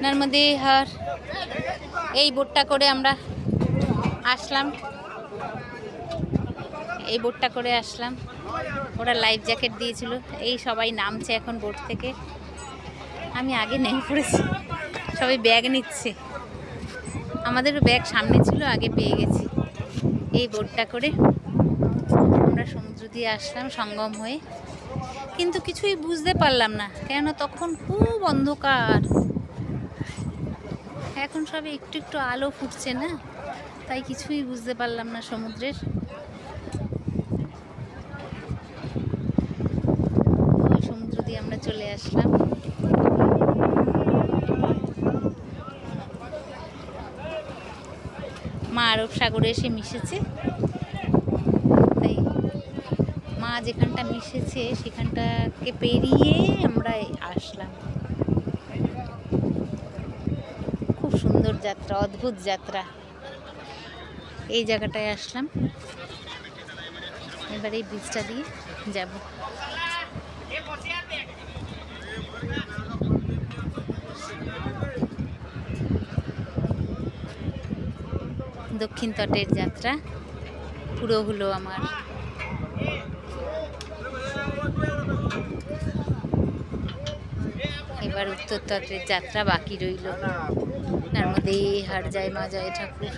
নর্মদে হার এই বোটটা করে আমরা আসলাম, এই বোটটা করে আসলাম। ওরা লাইফ জ্যাকেট দিয়েছিল। এই সবাই নামছে এখন বোট থেকে। আমি আগে নেমে পড়েছি, সবাই ব্যাগ নিচ্ছে। আমাদেরও ব্যাগ সামনে ছিল, আগে পেয়ে গেছি। এই বোটটা করে আমরা সমুদ্র দিয়ে আসলাম সঙ্গম হয়ে, কিন্তু কিছুই বুঝতে পারলাম না, কেননা তখন খুব অন্ধকার। এখন সবে একটু একটু আলো ফুটছে না, তাই কিছুই বুঝতে পারলাম না সমুদ্রের। ওই সমুদ্র দিয়ে আমরা চলে আসলাম। মা আরব সাগরে এসে মিশেছে, তাই মা যেখানটা মিশেছে সেখানটাকে পেরিয়ে আমরা আসলাম। খুব সুন্দর যাত্রা, অদ্ভুত যাত্রা। এই জায়গাটায় আসলাম, এবার এই ব্রিজটা দিয়ে যাব। দক্ষিণ তটের যাত্রা পুরো হলো আমার। এবার উত্তর তটের যাত্রা বাকি রইল। নর্মদে হার জয় মা জয় ঠাকুর।